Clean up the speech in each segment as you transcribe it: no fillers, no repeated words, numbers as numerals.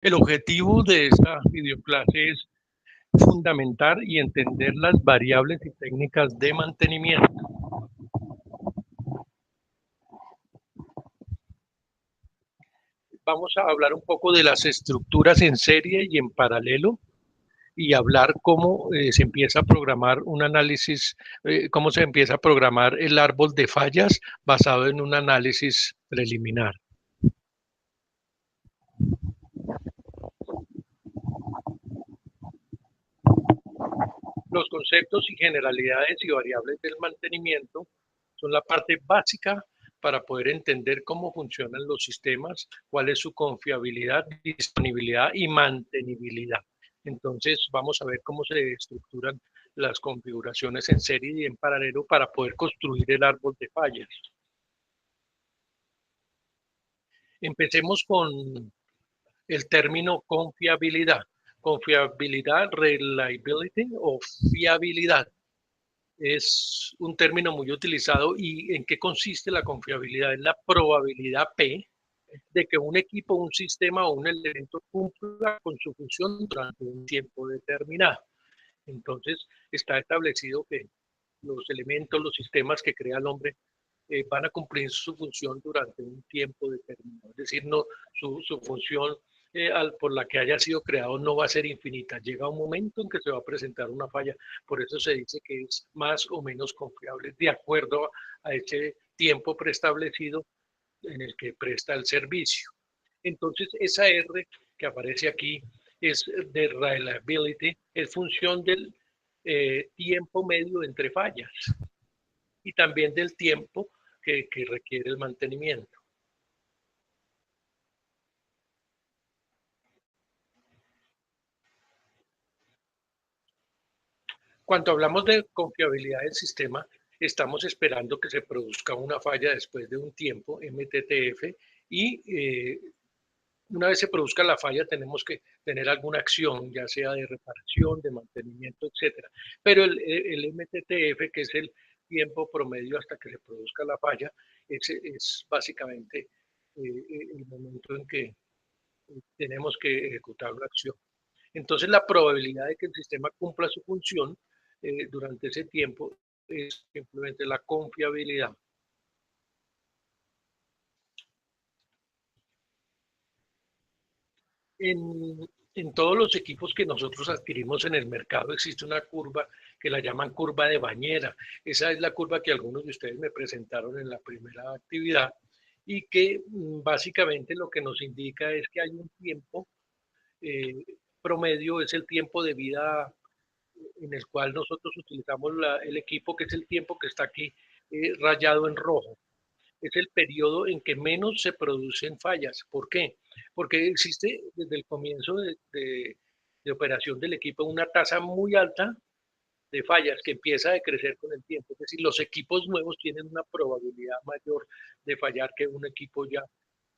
El objetivo de esta videoclase es fundamentar y entender las variables y técnicas de mantenimiento. Vamos a hablar un poco de las estructuras en serie y en paralelo y hablar cómo se empieza a programar un análisis, cómo se empieza a programar el árbol de fallas basado en un análisis preliminar. Los conceptos y generalidades y variables del mantenimiento son la parte básica para poder entender cómo funcionan los sistemas, cuál es su confiabilidad, disponibilidad y mantenibilidad. Entonces vamos a ver cómo se estructuran las configuraciones en serie y en paralelo para poder construir el árbol de fallas. Empecemos con el término confiabilidad. Confiabilidad, reliability o fiabilidad. Es un término muy utilizado. ¿Y en qué consiste la confiabilidad? Es la probabilidad P de que un equipo, un sistema o un elemento cumpla con su función durante un tiempo determinado. Entonces, está establecido que los elementos, los sistemas que crea el hombre van a cumplir su función durante un tiempo determinado. Es decir, no, su función por la que haya sido creado no va a ser infinita. Llega un momento en que se va a presentar una falla. Por eso se dice que es más o menos confiable de acuerdo a ese tiempo preestablecido en el que presta el servicio. Entonces, esa R que aparece aquí es de reliability, es función del tiempo medio entre fallas y también del tiempo que requiere el mantenimiento. Cuando hablamos de confiabilidad del sistema, estamos esperando que se produzca una falla después de un tiempo, MTTF, y una vez se produzca la falla tenemos que tener alguna acción, ya sea de reparación, de mantenimiento, etcétera. Pero el MTTF, que es el tiempo promedio hasta que se produzca la falla, es básicamente el momento en que tenemos que ejecutar la acción. Entonces, la probabilidad de que el sistema cumpla su función durante ese tiempo es simplemente la confiabilidad. En, en todos los equipos que nosotros adquirimos en el mercado existe una curva que la llaman curva de bañera. Esa es la curva que algunos de ustedes me presentaron en la primera actividad y que básicamente lo que nos indica es que hay un tiempo eh, promedio, es el tiempo de vida en el cual nosotros utilizamos el equipo, que es el tiempo que está aquí rayado en rojo. Es el periodo en que menos se producen fallas. ¿Por qué? Porque existe desde el comienzo de operación del equipo una tasa muy alta de fallas que empieza a decrecer con el tiempo. Es decir, los equipos nuevos tienen una probabilidad mayor de fallar que un equipo ya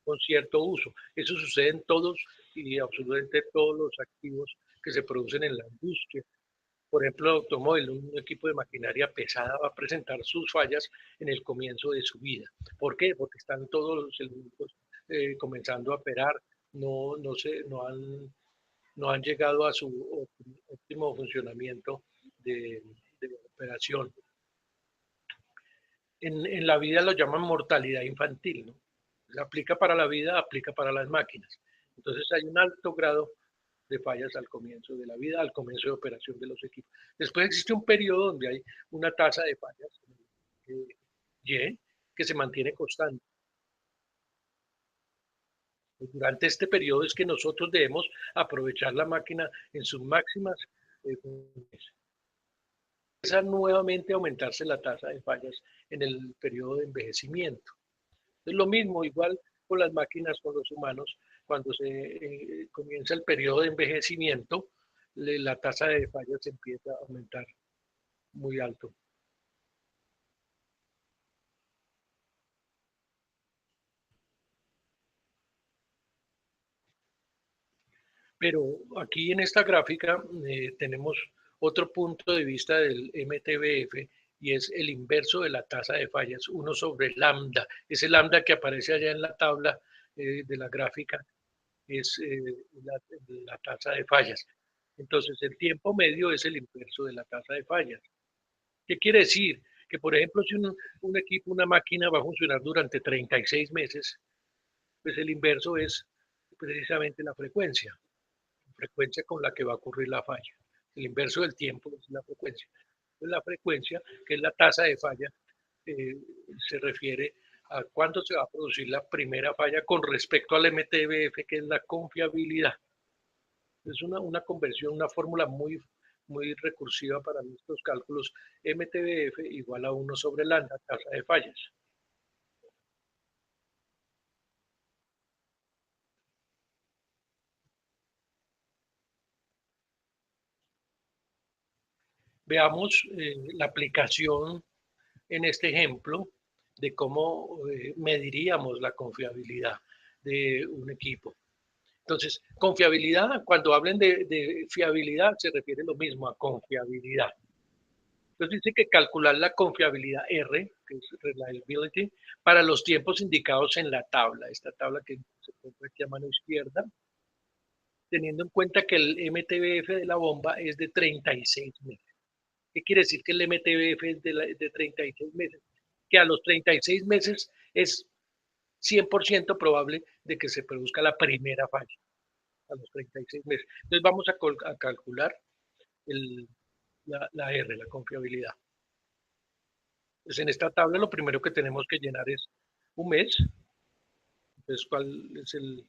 con cierto uso. Eso sucede en todos y absolutamente todos los activos que se producen en la industria. Por ejemplo, el automóvil, un equipo de maquinaria pesada va a presentar sus fallas en el comienzo de su vida. ¿Por qué? Porque están todos los elementos comenzando a operar, no han llegado a su óptimo funcionamiento de, de operación. En la vida lo llaman mortalidad infantil, ¿no? Se aplica para la vida, aplica para las máquinas. Entonces hay un alto grado de fallas al comienzo de la vida, al comienzo de operación de los equipos. Después existe un periodo donde hay una tasa de fallas Y que se mantiene constante. Durante este periodo es que nosotros debemos aprovechar la máquina en sus máximas funciones. Empieza nuevamente a aumentarse la tasa de fallas en el periodo de envejecimiento. Es lo mismo, igual con las máquinas, con los humanos, cuando se comienza el periodo de envejecimiento, la tasa de fallas empieza a aumentar muy alto. Pero aquí en esta gráfica tenemos otro punto de vista del MTBF y es el inverso de la tasa de fallas, 1 sobre lambda. Ese lambda que aparece allá en la tabla de la gráfica es la tasa de fallas. Entonces, el tiempo medio es el inverso de la tasa de fallas. ¿Qué quiere decir? Que, por ejemplo, si un equipo, una máquina va a funcionar durante 36 meses, pues el inverso es precisamente la frecuencia con la que va a ocurrir la falla. El inverso del tiempo es la frecuencia. Entonces, la frecuencia, que es la tasa de falla, eh, se refiere a cuándo se va a producir la primera falla con respecto al MTBF, que es la confiabilidad. Es una conversión, una fórmula muy recursiva para nuestros cálculos. MTBF igual a 1 sobre lambda, tasa de fallas. Veamos la aplicación en este ejemplo de cómo mediríamos la confiabilidad de un equipo. Entonces, confiabilidad, cuando hablen de fiabilidad, se refiere lo mismo a confiabilidad. Entonces dice que calcular la confiabilidad R, que es reliability, para los tiempos indicados en la tabla, esta tabla que se encuentra aquí a mano izquierda, teniendo en cuenta que el MTBF de la bomba es de 36 meses. ¿Qué quiere decir que el MTBF es de 36 meses? Que a los 36 meses es 100% probable de que se produzca la primera falla, a los 36 meses. Entonces vamos a calcular la R, la confiabilidad. Pues en esta tabla lo primero que tenemos que llenar es un mes. Entonces, ¿cuál es el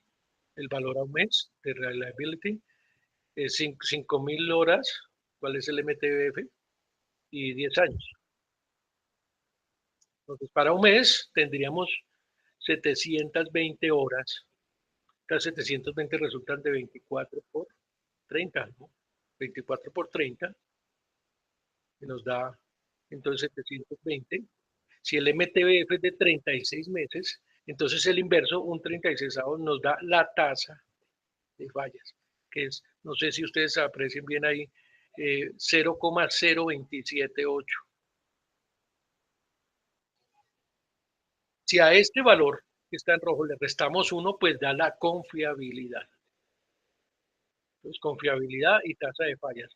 valor a un mes de reliability? 5.000 horas, ¿cuál es el MTBF? Y 10 años. Entonces, para un mes tendríamos 720 horas. Estas 720 resultan de 24 por 30, ¿no? 24 por 30, que nos da entonces 720. Si el MTBF es de 36 meses, entonces el inverso, un 36 nos da la tasa de fallas, que es, no sé si ustedes aprecien bien ahí, 0,0278. Si a este valor que está en rojo le restamos 1, pues da la confiabilidad. Entonces, confiabilidad y tasa de fallas.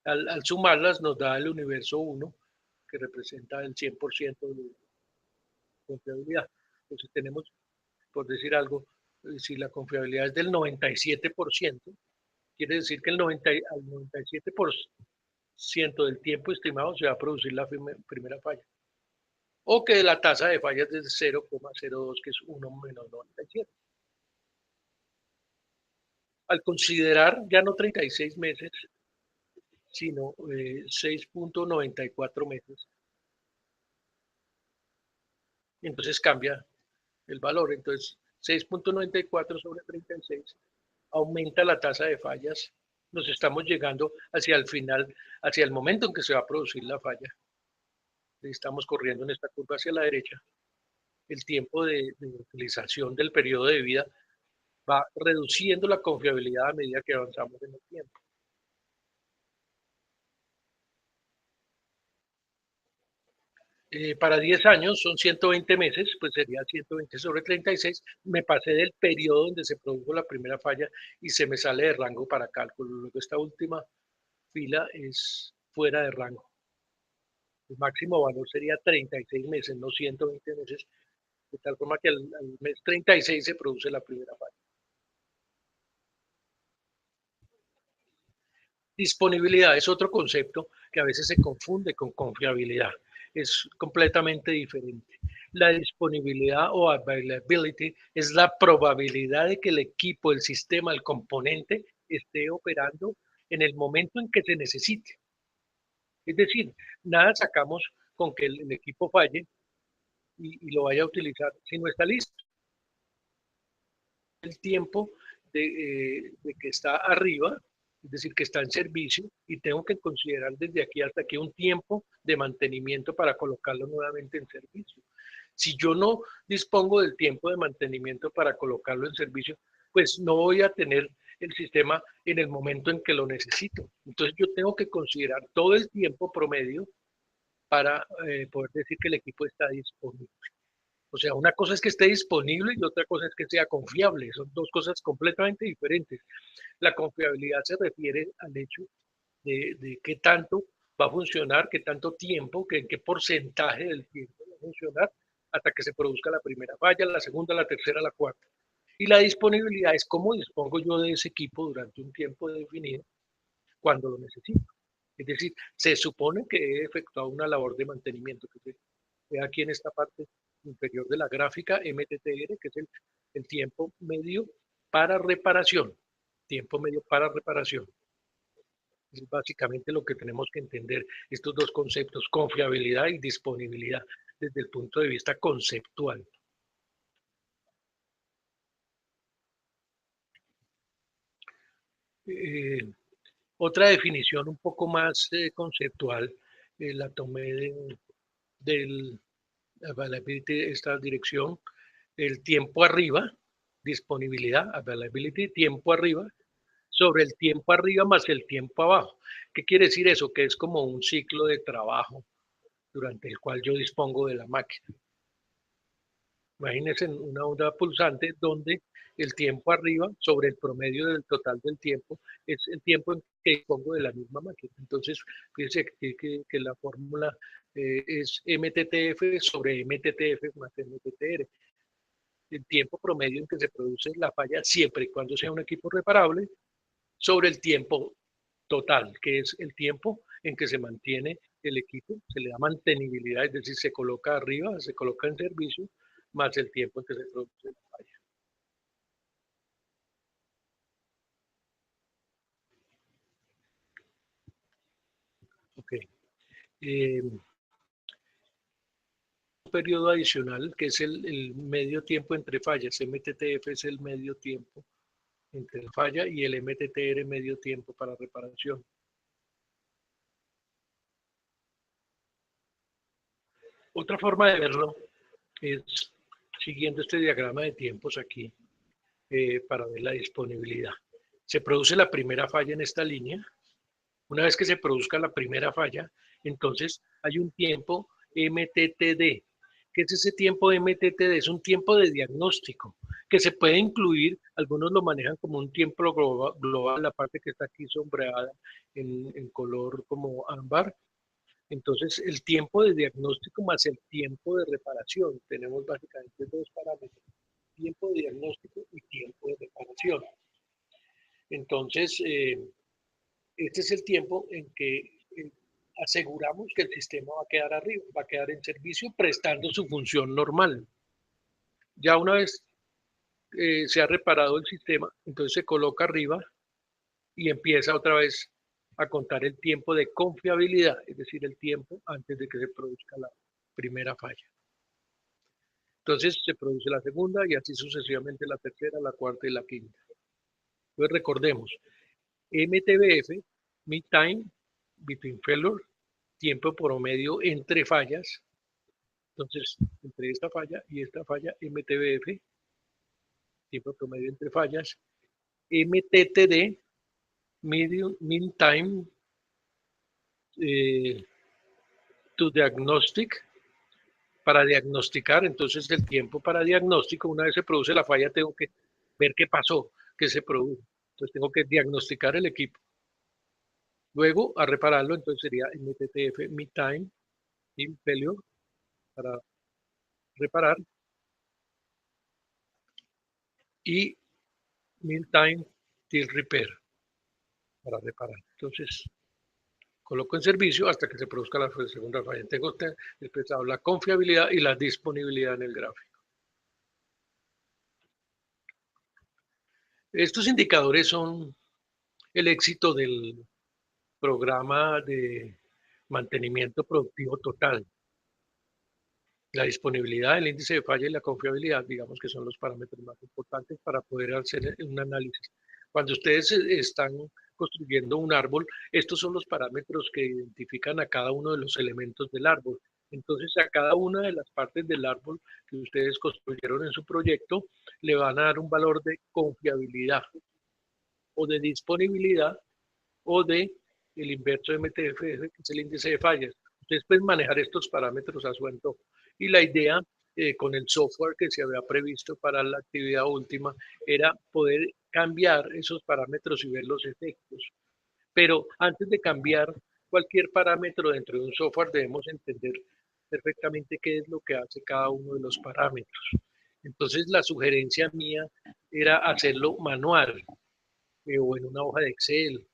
Al sumarlas nos da el universo 1, que representa el 100% de confiabilidad. Entonces tenemos, por decir algo, si la confiabilidad es del 97%, quiere decir que al 97% del tiempo estimado se va a producir la primera falla. O que la tasa de fallas es de 0,02, que es 1 menos 97. Al considerar ya no 36 meses, sino 6,94 meses, entonces cambia el valor. Entonces, 6,94 sobre 36 aumenta la tasa de fallas. Nos estamos llegando hacia el final, hacia el momento en que se va a producir la falla. Estamos corriendo en esta curva hacia la derecha. El tiempo de utilización del periodo de vida va reduciendo la confiabilidad a medida que avanzamos en el tiempo. Para 10 años son 120 meses, pues sería 120 sobre 36. Me pasé del periodo donde se produjo la primera falla y se me sale de rango para cálculo. Luego esta última fila es fuera de rango. El máximo valor sería 36 meses, no 120 meses, de tal forma que al mes 36 se produce la primera falla. Disponibilidad es otro concepto que a veces se confunde con confiabilidad. Es completamente diferente. La disponibilidad o availability es la probabilidad de que el equipo, el sistema, el componente esté operando en el momento en que se necesite. Es decir, nada sacamos con que el equipo falle y lo vaya a utilizar si no está listo. El tiempo de que está arriba, es decir, que está en servicio, y tengo que considerar desde aquí hasta aquí un tiempo de mantenimiento para colocarlo nuevamente en servicio. Si yo no dispongo del tiempo de mantenimiento para colocarlo en servicio, pues no voy a tener el sistema en el momento en que lo necesito. Entonces yo tengo que considerar todo el tiempo promedio para poder decir que el equipo está disponible. O sea, una cosa es que esté disponible y otra cosa es que sea confiable. Son dos cosas completamente diferentes. La confiabilidad se refiere al hecho de qué tanto va a funcionar, qué tanto tiempo, en qué porcentaje del tiempo va a funcionar hasta que se produzca la primera falla, la segunda, la tercera, la cuarta. Y la disponibilidad es cómo dispongo yo de ese equipo durante un tiempo definido cuando lo necesito. Es decir, se supone que he efectuado una labor de mantenimiento, que se ve aquí en esta parte inferior de la gráfica, MTTR, que es el tiempo medio para reparación. Tiempo medio para reparación. Es básicamente lo que tenemos que entender, estos dos conceptos, confiabilidad y disponibilidad, desde el punto de vista conceptual. Eh, Otra definición un poco más conceptual, la tomé del availability, esta dirección, el tiempo arriba, disponibilidad, availability, tiempo arriba, sobre el tiempo arriba más el tiempo abajo. ¿Qué quiere decir eso? Que es como un ciclo de trabajo durante el cual yo dispongo de la máquina. Imagínense una onda pulsante donde el tiempo arriba sobre el promedio del total del tiempo es el tiempo en que dispongo de la misma máquina. Entonces, fíjense que la fórmula es MTTF sobre MTTF más MTTR. El tiempo promedio en que se produce la falla siempre y cuando sea un equipo reparable sobre el tiempo total, que es el tiempo en que se mantiene el equipo, se le da mantenibilidad, es decir, se coloca arriba, se coloca en servicio, más el tiempo en que se produce la falla. Okay. Un periodo adicional que es el medio tiempo entre fallas. MTTF es el medio tiempo entre la falla y el MTTR medio tiempo para reparación. Otra forma de verlo es siguiendo este diagrama de tiempos aquí para ver la disponibilidad. Se produce la primera falla en esta línea. Una vez que se produzca la primera falla, entonces hay un tiempo MTTD. ¿Qué es ese tiempo MTTD? Es un tiempo de diagnóstico que se puede incluir, algunos lo manejan como un tiempo global, la parte que está aquí sombreada en color como ámbar. Entonces, el tiempo de diagnóstico más el tiempo de reparación. Tenemos básicamente dos parámetros, tiempo de diagnóstico y tiempo de reparación. Entonces, este es el tiempo en que aseguramos que el sistema va a quedar arriba, va a quedar en servicio prestando su función normal. Ya una vez se ha reparado el sistema, entonces se coloca arriba y empieza otra vez a contar el tiempo de confiabilidad, es decir, el tiempo antes de que se produzca la primera falla. Entonces se produce la segunda y así sucesivamente la tercera, la cuarta y la quinta. Entonces recordemos, MTBF, Mean Time Between Failure, tiempo promedio entre fallas. Entonces, entre esta falla y esta falla, MTBF, tiempo promedio entre fallas. MTTD, Mean Time to Diagnostic, para diagnosticar. Entonces, el tiempo para diagnóstico, una vez se produce la falla, tengo que ver qué pasó, qué se produjo. Entonces, tengo que diagnosticar el equipo. Luego, a repararlo, entonces sería MTTF, Mean Time, in Failure, para reparar, y Mean Time till Repair, para reparar. Entonces, coloco en servicio hasta que se produzca la segunda falla. Tengo expresado la confiabilidad y la disponibilidad en el gráfico. Estos indicadores son el éxito del programa de mantenimiento productivo total. La disponibilidad, el índice de falla y la confiabilidad, digamos que son los parámetros más importantes para poder hacer un análisis. Cuando ustedes están construyendo un árbol, estos son los parámetros que identifican a cada uno de los elementos del árbol. Entonces, a cada una de las partes del árbol que ustedes construyeron en su proyecto, le van a dar un valor de confiabilidad o de disponibilidad o de el inverso de MTF, que es el índice de fallas. Ustedes pueden manejar estos parámetros a su antojo. Y la idea con el software que se había previsto para la actividad última, era poder cambiar esos parámetros y ver los efectos. Pero antes de cambiar cualquier parámetro dentro de un software, debemos entender perfectamente qué es lo que hace cada uno de los parámetros. Entonces, la sugerencia mía era hacerlo manual, o en una hoja de Excel,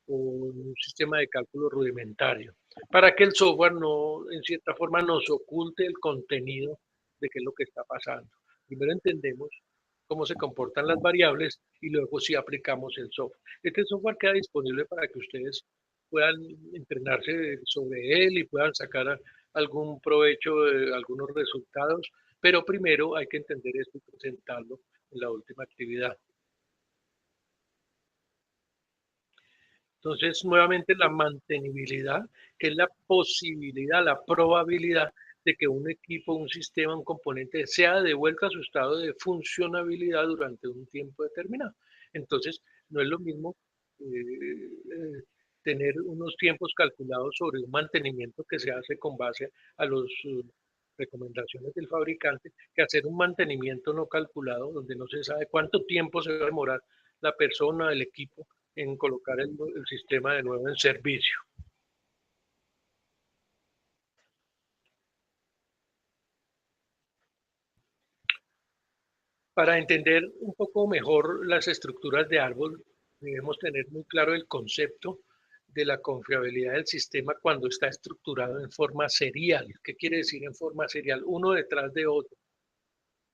o en un sistema de cálculo rudimentario, para que el software no, en cierta forma, nos oculte el contenido de qué es lo que está pasando. Primero entendemos cómo se comportan las variables y luego sí aplicamos el software. Este software queda disponible para que ustedes puedan entrenarse sobre él y puedan sacar algún provecho de algunos resultados, pero primero hay que entender esto y presentarlo en la última actividad. Entonces, nuevamente la mantenibilidad, que es la posibilidad, la probabilidad de que un equipo, un sistema, un componente sea devuelto a su estado de funcionabilidad durante un tiempo determinado. Entonces, no es lo mismo eh, tener unos tiempos calculados sobre un mantenimiento que se hace con base a las recomendaciones del fabricante, que hacer un mantenimiento no calculado donde no se sabe cuánto tiempo se va a demorar la persona, el equipo en colocar el sistema de nuevo en servicio. Para entender un poco mejor las estructuras de árbol, debemos tener muy claro el concepto de la confiabilidad del sistema cuando está estructurado en forma serial. ¿Qué quiere decir en forma serial? Uno detrás de otro.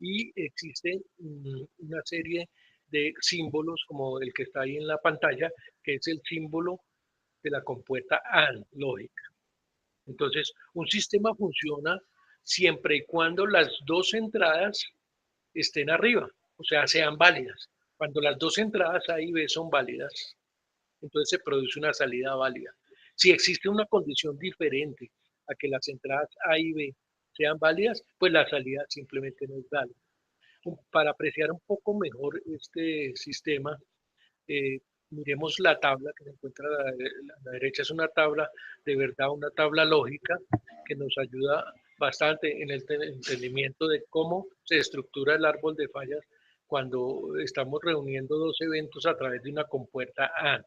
Y existe una serie de símbolos como el que está ahí en la pantalla, que es el símbolo de la compuerta AND, lógica. Entonces, un sistema funciona siempre y cuando las dos entradas estén arriba, o sea, sean válidas. Cuando las dos entradas A y B son válidas, entonces se produce una salida válida. Si existe una condición diferente a que las entradas A y B sean válidas, pues la salida simplemente no es válida. Para apreciar un poco mejor este sistema, eh, miremos la tabla que se encuentra la derecha. Es una tabla, de verdad, una tabla lógica que nos ayuda bastante en el entendimiento de cómo se estructura el árbol de fallas cuando estamos reuniendo dos eventos a través de una compuerta A.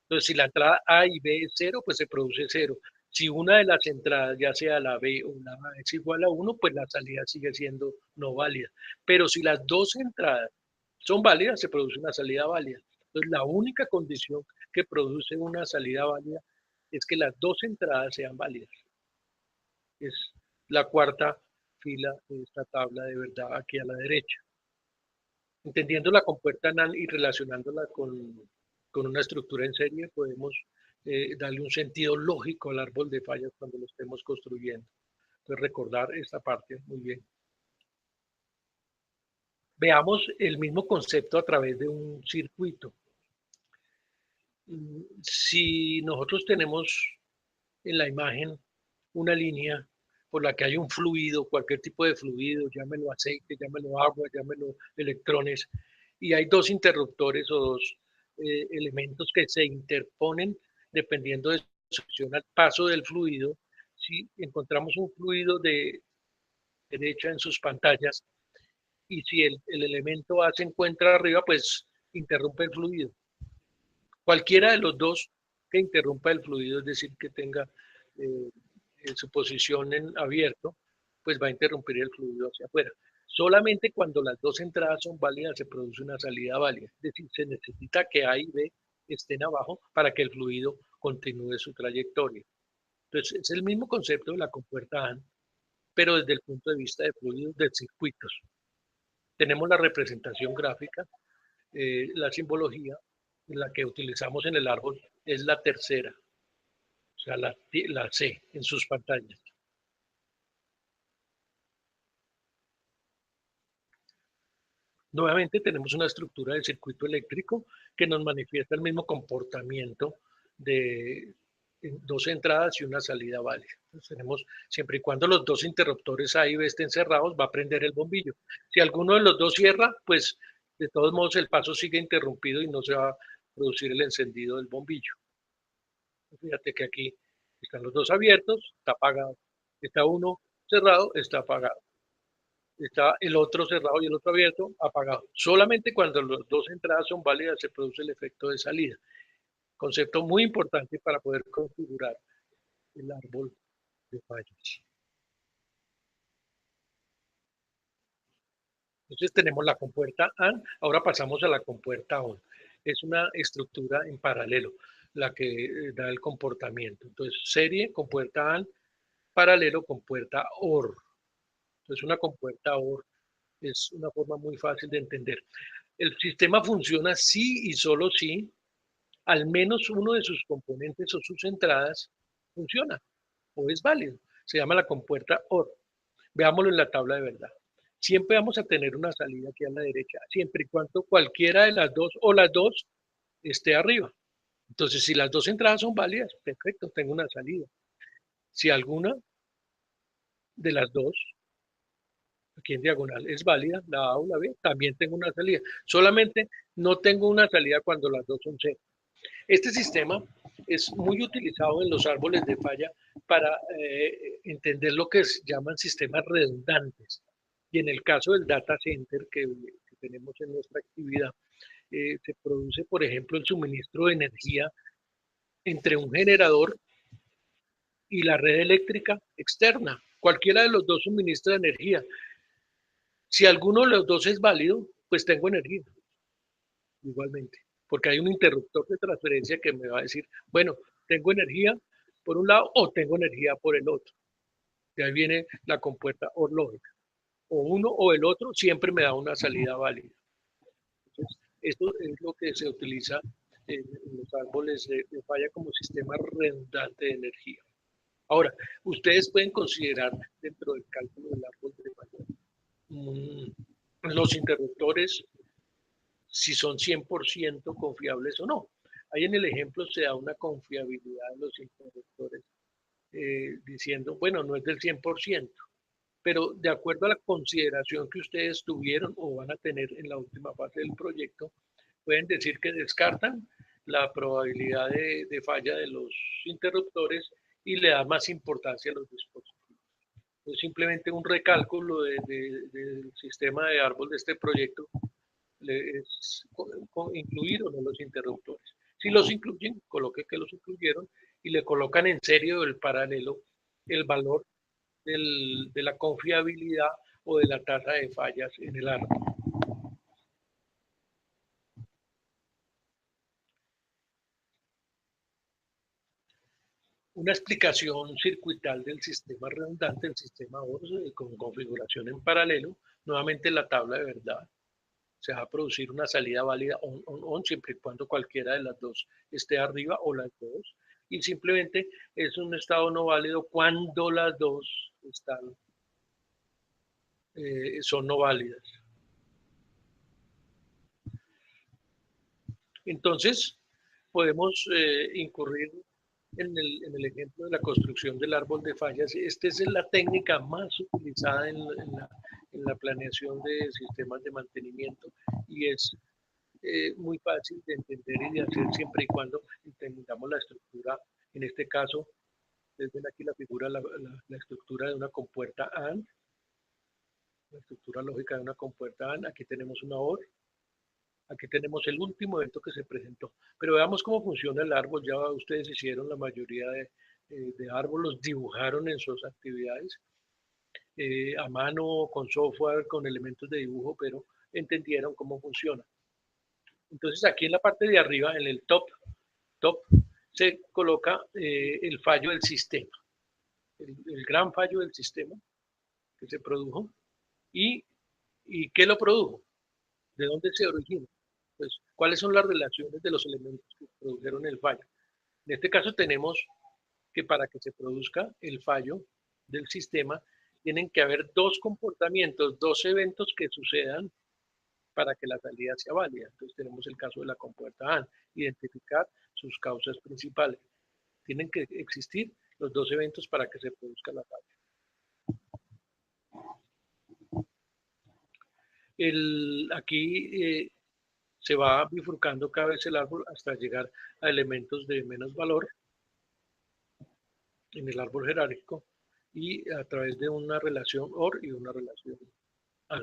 Entonces, si la entrada A y B es cero, pues se produce cero. Si una de las entradas, ya sea la B o la A, es igual a uno, pues la salida sigue siendo no válida. Pero si las dos entradas son válidas, se produce una salida válida. Entonces, la única condición que produce una salida válida es que las dos entradas sean válidas. Es la cuarta fila de esta tabla de verdad aquí a la derecha. Entendiendo la compuerta NaN y relacionándola con una estructura en serie, podemos darle un sentido lógico al árbol de fallas cuando lo estemos construyendo. Entonces, recordar esta parte muy bien. Veamos el mismo concepto a través de un circuito. Si nosotros tenemos en la imagen una línea por la que hay un fluido, cualquier tipo de fluido, llámelo aceite, llámelo agua, llámelo electrones, y hay dos interruptores o dos elementos que se interponen dependiendo de su acción al paso del fluido. Si encontramos un fluido de derecha en sus pantallas y si el elemento A se encuentra arriba, pues interrumpe el fluido. Cualquiera de los dos que interrumpa el fluido, es decir, que tenga eh, su posición en abierto, pues va a interrumpir el fluido hacia afuera. Solamente cuando las dos entradas son válidas se produce una salida válida. Es decir, se necesita que A y B estén abajo para que el fluido continúe su trayectoria. Entonces, es el mismo concepto de la compuerta AND, pero desde el punto de vista de fluidos de circuitos. Tenemos la representación gráfica, la simbología, la que utilizamos en el árbol es la tercera, o sea, la C en sus pantallas. Nuevamente tenemos una estructura de circuito eléctrico que nos manifiesta el mismo comportamiento de dos entradas y una salida válida. Entonces tenemos, siempre y cuando los dos interruptores A y B estén cerrados, va a prender el bombillo. Si alguno de los dos cierra, pues de todos modos el paso sigue interrumpido y no se va a producir el encendido del bombillo. Fíjate que aquí están los dos abiertos, está apagado. Está uno cerrado, está apagado. está el otro cerrado y el otro abierto, apagado. Solamente cuando las dos entradas son válidas se produce el efecto de salida. Concepto muy importante para poder configurar el árbol de fallas. Entonces tenemos la compuerta AND, ahora pasamos a la compuerta ON. Es una estructura en paralelo la que da el comportamiento. Entonces, serie, compuerta AND, paralelo, compuerta OR. Entonces, una compuerta OR es una forma muy fácil de entender. El sistema funciona si y solo si al menos uno de sus componentes o sus entradas funciona o es válido. Se llama la compuerta OR. Veámoslo en la tabla de verdad. Siempre vamos a tener una salida aquí a la derecha, siempre y cuando cualquiera de las dos o las dos esté arriba. Entonces, si las dos entradas son válidas, perfecto, tengo una salida. Si alguna de las dos, aquí en diagonal, es válida, la A o la B, también tengo una salida. Solamente no tengo una salida cuando las dos son cero. Este sistema es muy utilizado en los árboles de falla para entender lo que llaman sistemas redundantes. Y en el caso del data center que tenemos en nuestra actividad, se produce, por ejemplo, el suministro de energía entre un generador y la red eléctrica externa. Cualquiera de los dos suministra energía. Si alguno de los dos es válido, pues tengo energía igualmente, porque hay un interruptor de transferencia que me va a decir, bueno, tengo energía por un lado o tengo energía por el otro. De ahí viene la compuerta OR lógica. O uno o el otro siempre me da una salida válida. Entonces, esto es lo que se utiliza en los árboles de falla como sistema redundante de energía. Ahora, ustedes pueden considerar dentro del cálculo del árbol de falla los interruptores si son 100% confiables o no. Ahí en el ejemplo se da una confiabilidad de los interruptores diciendo, bueno, no es del 100%, pero de acuerdo a la consideración que ustedes tuvieron o van a tener en la última fase del proyecto, pueden decir que descartan la probabilidad de falla de los interruptores y le dan más importancia a los dispositivos. Es simplemente un recálculo del sistema de árbol de este proyecto, es incluir o no los interruptores. Si los incluyen, coloque que los incluyeron y le colocan en serio el paralelo el valor de la confiabilidad o de la tasa de fallas en el árbol. Una explicación circuital del sistema redundante, el sistema OR, con configuración en paralelo, nuevamente la tabla de verdad. Se va a producir una salida válida on, siempre y cuando cualquiera de las dos esté arriba o las dos. Y simplemente es un estado no válido cuando las dos están, son no válidas. Entonces, podemos incurrir en el ejemplo de la construcción del árbol de fallas. Esta es la técnica más utilizada en la planeación de sistemas de mantenimiento y es muy fácil de entender y de hacer siempre y cuando entendamos la estructura. En este caso, ustedes ven aquí la figura, la estructura de una compuerta AND, la estructura lógica de una compuerta AND. Aquí tenemos una OR, aquí tenemos el último evento que se presentó. Pero veamos cómo funciona el árbol. Ya ustedes hicieron la mayoría de árboles, los dibujaron en sus actividades a mano, con software, con elementos de dibujo, pero entendieron cómo funciona. Entonces aquí en la parte de arriba, en el top, se coloca el fallo del sistema, el gran fallo del sistema que se produjo y, y qué lo produjo, de dónde se origina, pues cuáles son las relaciones de los elementos que produjeron el fallo. En este caso tenemos que para que se produzca el fallo del sistema, tienen que haber dos comportamientos, dos eventos que sucedan para que la salida sea válida. Entonces tenemos el caso de la compuerta AND, identificar sus causas principales. Tienen que existir los dos eventos para que se produzca la falla. Aquí se va bifurcando cada vez el árbol hasta llegar a elementos de menos valor en el árbol jerárquico y a través de una relación OR y una relación Ah,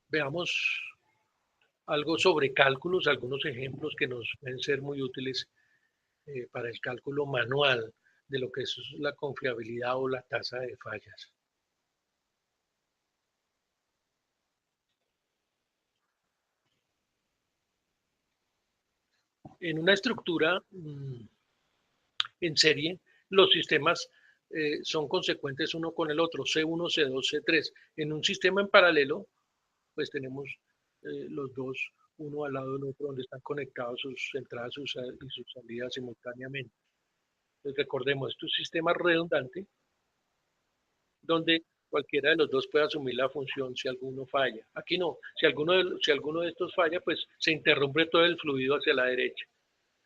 veamos algo sobre cálculos, algunos ejemplos que nos pueden ser muy útiles para el cálculo manual de lo que es la confiabilidad o la tasa de fallas. En una estructura en serie, los sistemas son consecuentes uno con el otro, C1, C2, C3. En un sistema en paralelo, pues tenemos los dos, uno al lado del otro, donde están conectados sus entradas y sus salidas simultáneamente. Entonces, recordemos, esto es un sistema redundante donde cualquiera de los dos puede asumir la función si alguno falla. Aquí no, si alguno de estos falla, pues se interrumpe todo el fluido hacia la derecha.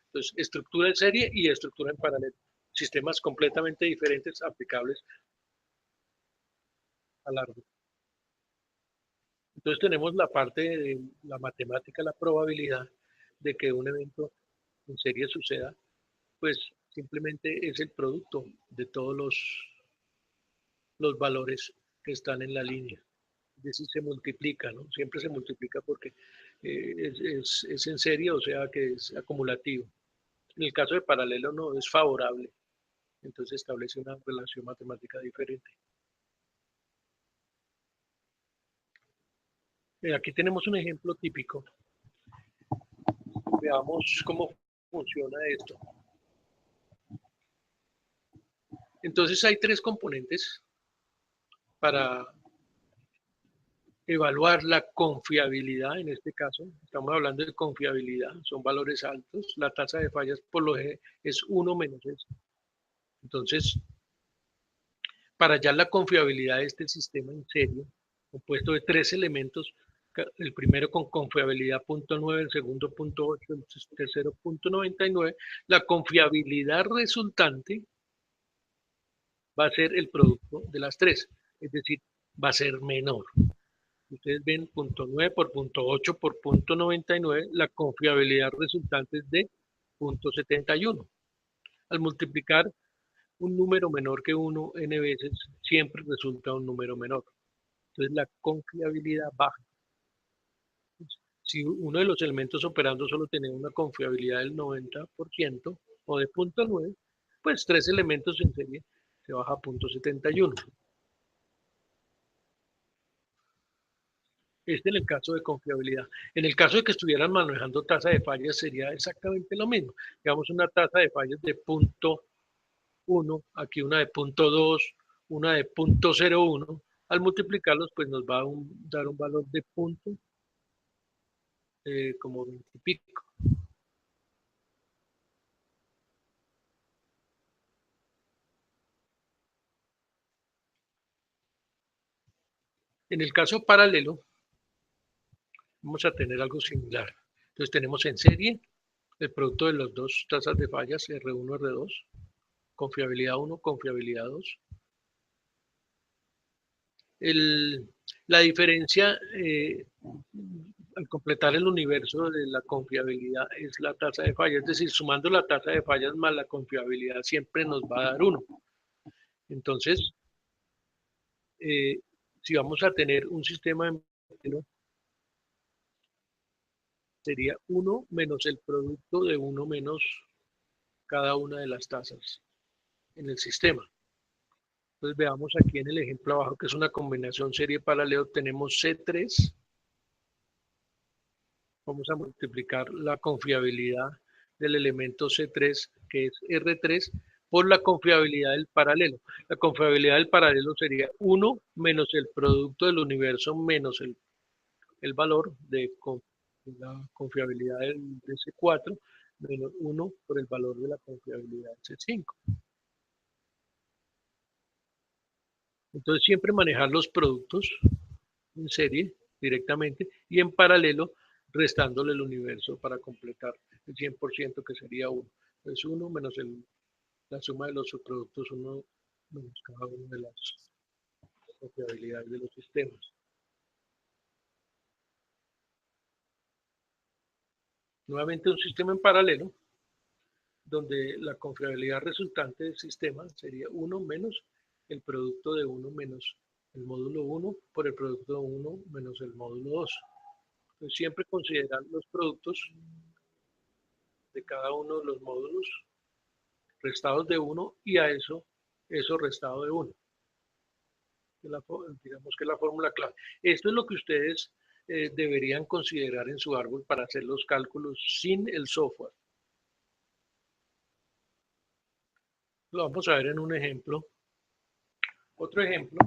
Entonces, estructura en serie y estructura en paralelo. Sistemas completamente diferentes aplicables a largo. Entonces tenemos la parte de la matemática, la probabilidad de que un evento en serie suceda, pues simplemente es el producto de todos los valores que están en la línea. Es decir, se multiplica, ¿no? Siempre se multiplica porque es en serie, o sea que es acumulativo. En el caso de paralelo no es favorable, entonces establece una relación matemática diferente. Aquí tenemos un ejemplo típico. Veamos cómo funciona esto. Entonces hay tres componentes para evaluar la confiabilidad, en este caso, estamos hablando de confiabilidad, son valores altos, la tasa de fallas por lo general es 1 menos eso. Entonces, para hallar la confiabilidad de este sistema en serie, compuesto de tres elementos, el primero con confiabilidad .9, el segundo .8, el tercero .99, la confiabilidad resultante va a ser el producto de las tres, es decir, va a ser menor. Ustedes ven punto 9 por punto 8 por punto 99, la confiabilidad resultante es de punto 71. Al multiplicar un número menor que 1 n veces, siempre resulta un número menor. Entonces la confiabilidad baja. Si uno de los elementos operando solo tiene una confiabilidad del 90% o de punto 9, pues tres elementos en serie se baja a punto 71. Este en el caso de confiabilidad. En el caso de que estuvieran manejando tasa de fallas sería exactamente lo mismo. Digamos una tasa de fallas de punto 1, aquí una de punto 2, una de punto 0,1. Al multiplicarlos pues nos va a dar un valor de punto como 20 y pico. En el caso paralelo vamos a tener algo similar. Entonces tenemos en serie el producto de las dos tasas de fallas R1, R2, confiabilidad 1, confiabilidad 2. El, la diferencia al completar el universo de la confiabilidad es la tasa de fallas, es decir, sumando la tasa de fallas más la confiabilidad siempre nos va a dar 1. Entonces, eh, si vamos a tener un sistema en sería 1 menos el producto de 1 menos cada una de las tasas en el sistema. Entonces veamos aquí en el ejemplo abajo que es una combinación serie paralelo, tenemos C3, vamos a multiplicar la confiabilidad del elemento C3 que es R3 por la confiabilidad del paralelo. La confiabilidad del paralelo sería 1 menos el producto del universo menos el valor de la confiabilidad de C4 menos 1 por el valor de la confiabilidad de C5. Entonces siempre manejar los productos en serie directamente y en paralelo restándole el universo para completar el 100% que sería 1. Es 1 menos la suma de los subproductos 1 menos cada una de las confiabilidades de los sistemas. Nuevamente un sistema en paralelo donde la confiabilidad resultante del sistema sería 1 menos el producto de 1 menos el módulo 1 por el producto de 1 menos el módulo 2. Entonces, siempre considerar los productos de cada uno de los módulos restados de 1 y a eso restado de 1. Digamos que es la fórmula clave. Esto es lo que ustedes deberían considerar en su árbol para hacer los cálculos sin el software. Lo vamos a ver en un ejemplo. Otro ejemplo.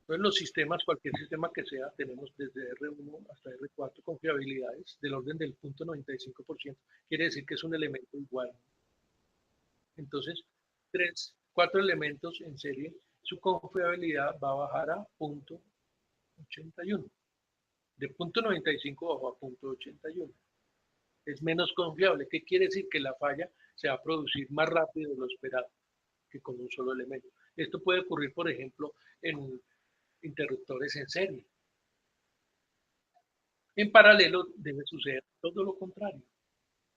Entonces los sistemas, cualquier sistema que sea, tenemos desde R1 hasta R4 confiabilidades del orden del 0.95%. Quiere decir que es un elemento igual. Entonces, 4 elementos en serie, su confiabilidad va a bajar a 0.81. De 0.95 bajó a 0.81. Es menos confiable. ¿Qué quiere decir? Que la falla se va a producir más rápido de lo esperado que con un solo elemento. Esto puede ocurrir, por ejemplo, en interruptores en serie. En paralelo debe suceder todo lo contrario.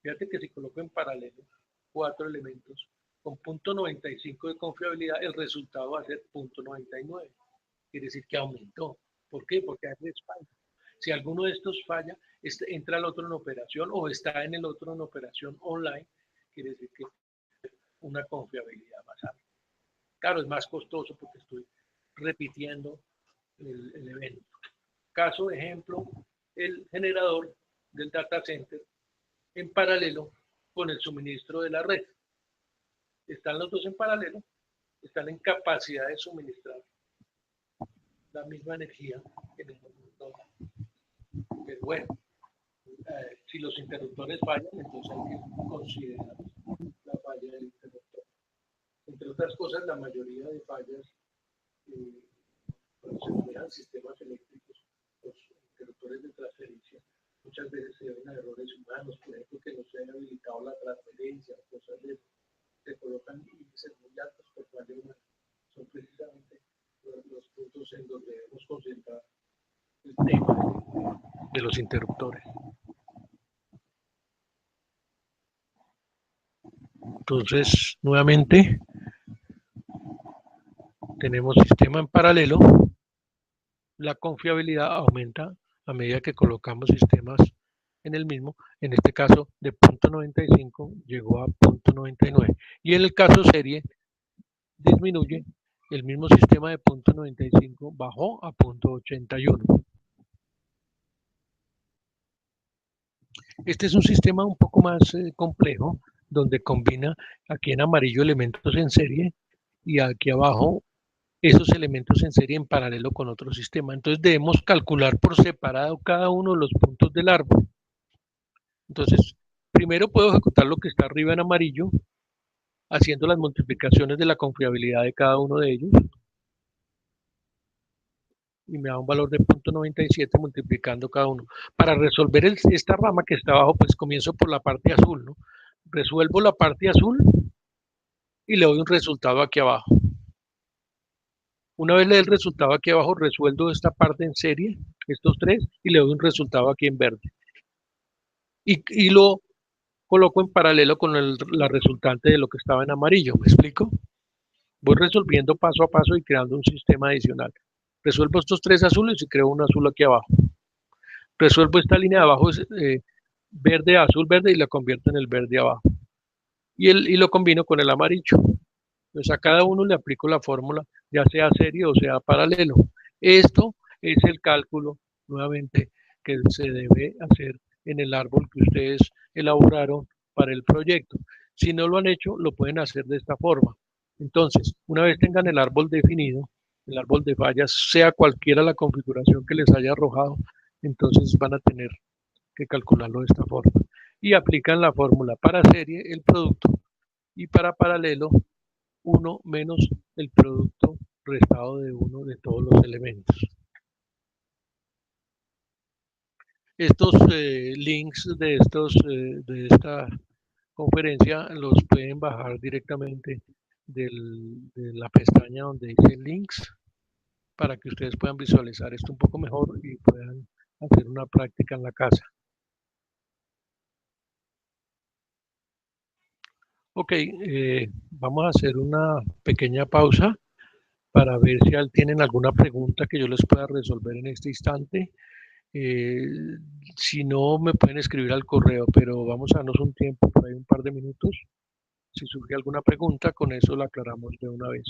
Fíjate que si coloco en paralelo 4 elementos con 0.95 de confiabilidad, el resultado va a ser 0.99. Quiere decir que aumentó. ¿Por qué? Porque hay respaldo. Si alguno de estos falla, entra el otro en operación o está en el otro en operación online, quiere decir que una confiabilidad más alta. Claro, es más costoso porque estoy repitiendo el evento. Caso, ejemplo, el generador del data center en paralelo con el suministro de la red. Están los dos en paralelo, están en capacidad de suministrar la misma energía en el momento. Pero bueno, si los interruptores fallan, entonces hay que considerar la falla del interruptor. Entre otras cosas, la mayoría de fallas cuando se manejan sistemas eléctricos, los interruptores de transferencia, muchas veces se deben a errores humanos, por ejemplo, que no se haya habilitado la transferencia, cosas de eso. Se colocan índices muy altos por falla humana. Son precisamente los puntos en donde debemos concentrar el tema de los interruptores. Entonces, nuevamente, tenemos sistema en paralelo. La confiabilidad aumenta a medida que colocamos sistemas en el mismo. En este caso, de 0.95 llegó a 0.99. Y en el caso serie, disminuye. El mismo sistema de 0.95 bajó a 0.81. Este es un sistema un poco más complejo, donde combina aquí en amarillo elementos en serie y aquí abajo esos elementos en serie en paralelo con otro sistema. Entonces debemos calcular por separado cada uno de los puntos del árbol. Entonces, primero puedo ejecutar lo que está arriba en amarillo, haciendo las multiplicaciones de la confiabilidad de cada uno de ellos. Y me da un valor de 0.97 multiplicando cada uno. Para resolver esta rama que está abajo, pues comienzo por la parte azul, ¿no? Resuelvo la parte azul y le doy un resultado aquí abajo. Una vez le doy el resultado aquí abajo, resuelvo esta parte en serie, estos tres, y le doy un resultado aquí en verde. Y lo coloco en paralelo con la resultante de lo que estaba en amarillo, ¿me explico? Voy resolviendo paso a paso y creando un sistema adicional. Resuelvo estos tres azules y creo un azul aquí abajo. Resuelvo esta línea de abajo, verde, azul, verde, y la convierto en el verde abajo. Y lo combino con el amarillo. Entonces a cada uno le aplico la fórmula, ya sea serie o sea paralelo. Esto es el cálculo, nuevamente, que se debe hacer en el árbol que ustedes elaboraron para el proyecto. Si no lo han hecho, lo pueden hacer de esta forma. Entonces, una vez tengan el árbol definido, el árbol de fallas, sea cualquiera la configuración que les haya arrojado, entonces van a tener que calcularlo de esta forma. Y aplican la fórmula para serie, el producto, y para paralelo, 1 menos el producto restado de 1 de todos los elementos. Estos links de esta conferencia los pueden bajar directamente de la pestaña donde dice links para que ustedes puedan visualizar esto un poco mejor y puedan hacer una práctica en la casa. Ok, vamos a hacer una pequeña pausa para ver si tienen alguna pregunta que yo les pueda resolver en este instante. Eh, si no, me pueden escribir al correo, pero vamos a darnos un tiempo, por ahí un par de minutos. Si surge alguna pregunta, con eso la aclaramos de una vez.